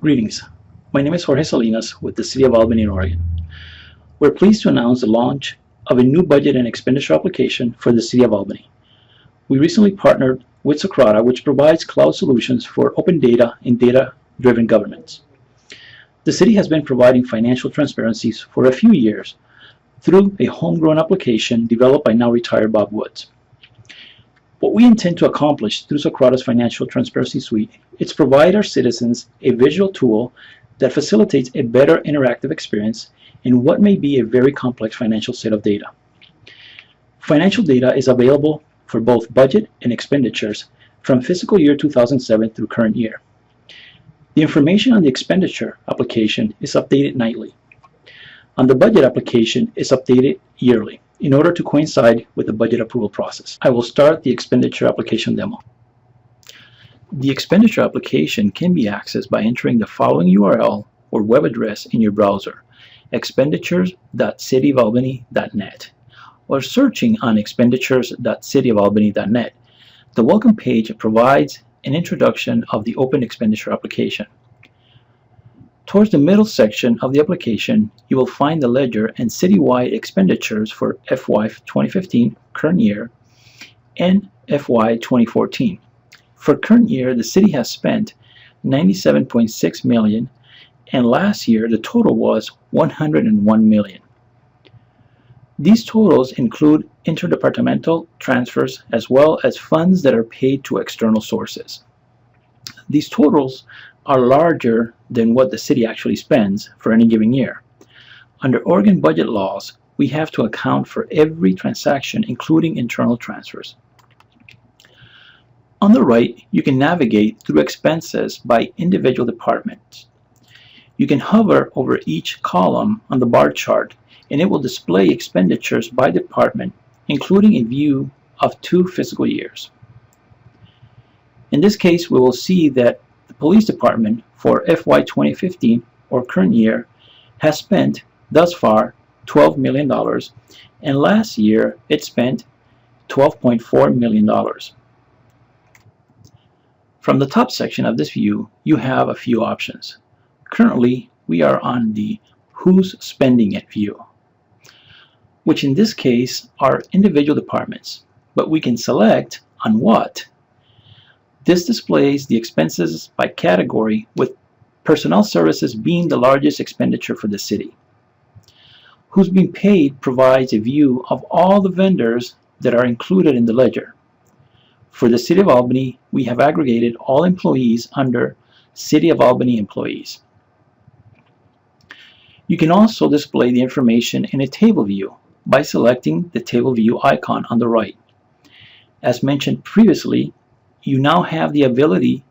Greetings. My name is Jorge Salinas with the City of Albany in Oregon. We're pleased to announce the launch of a new budget and expenditure application for the City of Albany. We recently partnered with Socrata, which provides cloud solutions for open data and data-driven governments. The City has been providing financial transparencies for a few years through a homegrown application developed by now retired Bob Woods. What we intend to accomplish through Socrata's Financial Transparency Suite is provide our citizens a visual tool that facilitates a better interactive experience in what may be a very complex financial set of data. Financial data is available for both budget and expenditures from fiscal year 2007 through current year. The information on the expenditure application is updated nightly. On the budget application is updated yearly in order to coincide with the budget approval process. I will start the expenditure application demo. The expenditure application can be accessed by entering the following URL or web address in your browser: expenditures.cityofalbany.net, or searching on expenditures.cityofalbany.net. The welcome page provides an introduction of the open expenditure application. Towards the middle section of the application, you will find the ledger and citywide expenditures for FY 2015, current year, and FY 2014. For current year, the city has spent $97.6 million, and last year the total was $101 million. These totals include interdepartmental transfers as well as funds that are paid to external sources. These totals are larger than what the city actually spends for any given year. Under Oregon budget laws, we have to account for every transaction, including internal transfers. On the right, you can navigate through expenses by individual departments. You can hover over each column on the bar chart, and it will display expenditures by department, including a view of 2 fiscal years. In this case, we will see that the police department for FY 2015, or current year, has spent thus far $12 million, and last year it spent $12.4 million. From the top section of this view, you have a few options. Currently, we are on the Who's Spending It view, which in this case are individual departments, but we can select on what. This displays the expenses by category, with personnel services being the largest expenditure for the city. Who's Being Paid provides a view of all the vendors that are included in the ledger. For the City of Albany, we have aggregated all employees under City of Albany employees. You can also display the information in a table view by selecting the table view icon on the right. As mentioned previously, you now have the ability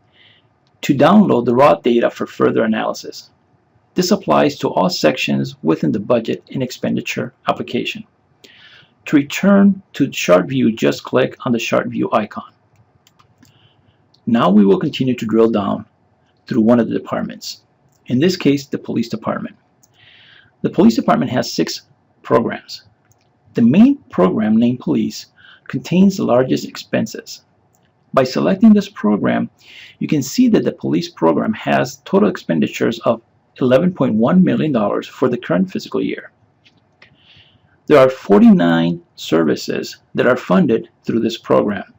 to download the raw data for further analysis. This applies to all sections within the budget and expenditure application. To return to chart view, just click on the chart view icon. Now we will continue to drill down through one of the departments, in this case the police department. The police department has 6 programs. The main program, named Police, contains the largest expenses. By selecting this program, you can see that the police program has total expenditures of $11.1 million for the current fiscal year. There are 49 services that are funded through this program.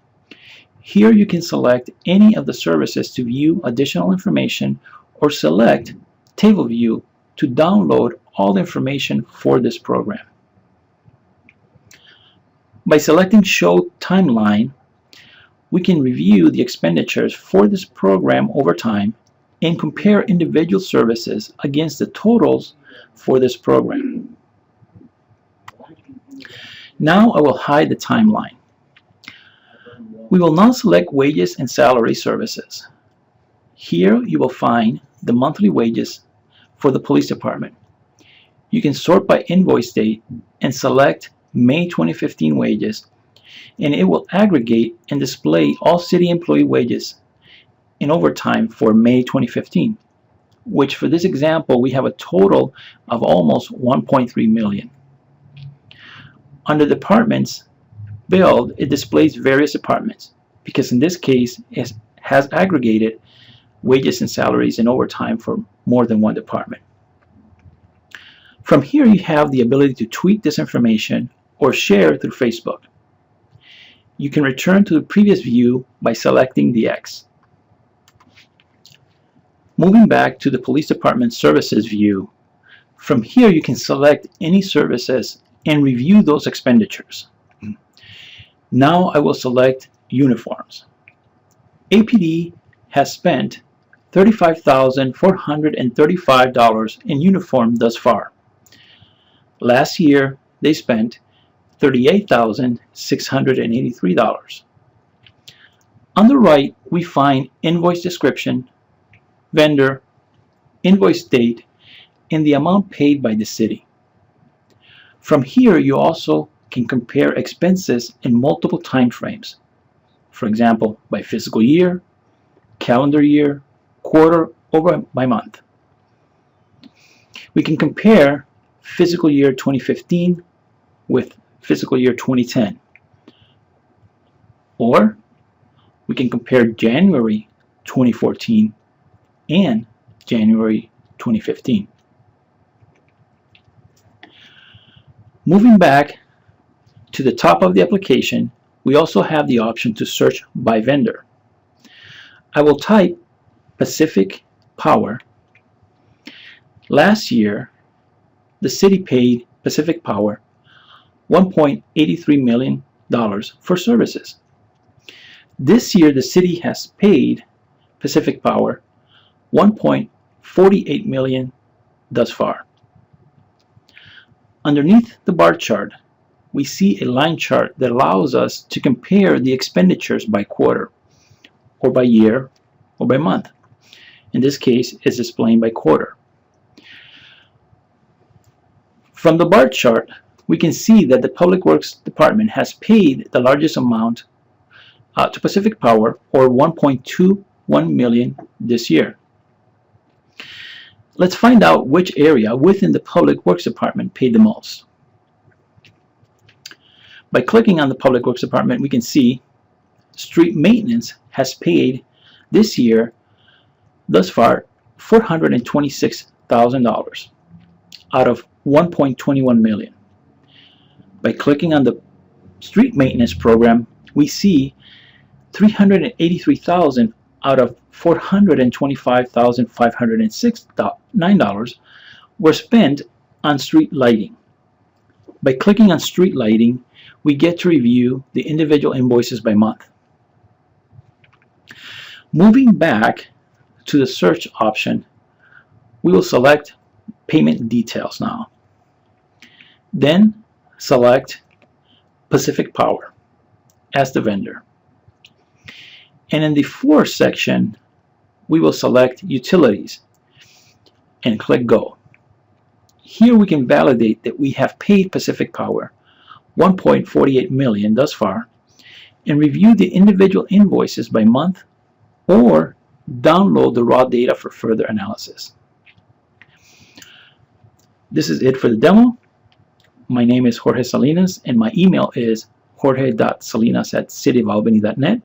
Here you can select any of the services to view additional information, or select Table View to download all the information for this program. By selecting Show Timeline, we can review the expenditures for this program over time and compare individual services against the totals for this program. Now I will hide the timeline. We will now select Wages and Salary Services. Here you will find the monthly wages for the police department. You can sort by invoice date and select May 2015 wages, and it will aggregate and display all city employee wages in overtime for May 2015, which for this example we have a total of almost 1.3 million. Under Departments Billed, it displays various departments, because in this case it has aggregated wages and salaries and overtime for more than one department. From here, you have the ability to tweet this information or share through Facebook. You can return to the previous view by selecting the X. Moving back to the Police Department Services view, from here you can select any services and review those expenditures. Now I will select uniforms. APD has spent $35,435 in uniform thus far. Last year they spent $38,683. On the right we find invoice description, vendor, invoice date, and the amount paid by the city. From here you also can compare expenses in multiple time frames. For example, by fiscal year, calendar year, quarter, or by month. We can compare fiscal year 2015 with fiscal year 2010. Or we can compare January 2014 and January 2015. Moving back to the top of the application, we also have the option to search by vendor. I will type Pacific Power. Last year, the city paid Pacific Power $1.83 million for services. This year, the city has paid Pacific Power $1.48 million thus far. Underneath the bar chart, we see a line chart that allows us to compare the expenditures by quarter, or by year, or by month. In this case, it's displayed by quarter. From the bar chart, we can see that the Public Works Department has paid the largest amount to Pacific Power, or $1.21 million this year. Let's find out which area within the Public Works Department paid the most. By clicking on the Public Works Department, we can see street maintenance has paid this year, thus far, $426,000 out of $1.21 million. By clicking on the street maintenance program, we see $383,000 out of $425,569 were spent on street lighting. By clicking on street lighting, we get to review the individual invoices by month. Moving back to the search option, we will select payment details now. Then select Pacific Power as the vendor. And in the For section, we will select Utilities and click Go. Here we can validate that we have paid Pacific Power $1.48 million thus far and review the individual invoices by month or download the raw data for further analysis. This is it for the demo. My name is Jorge Salinas and my email is jorge.salinas@cityofalbany.net.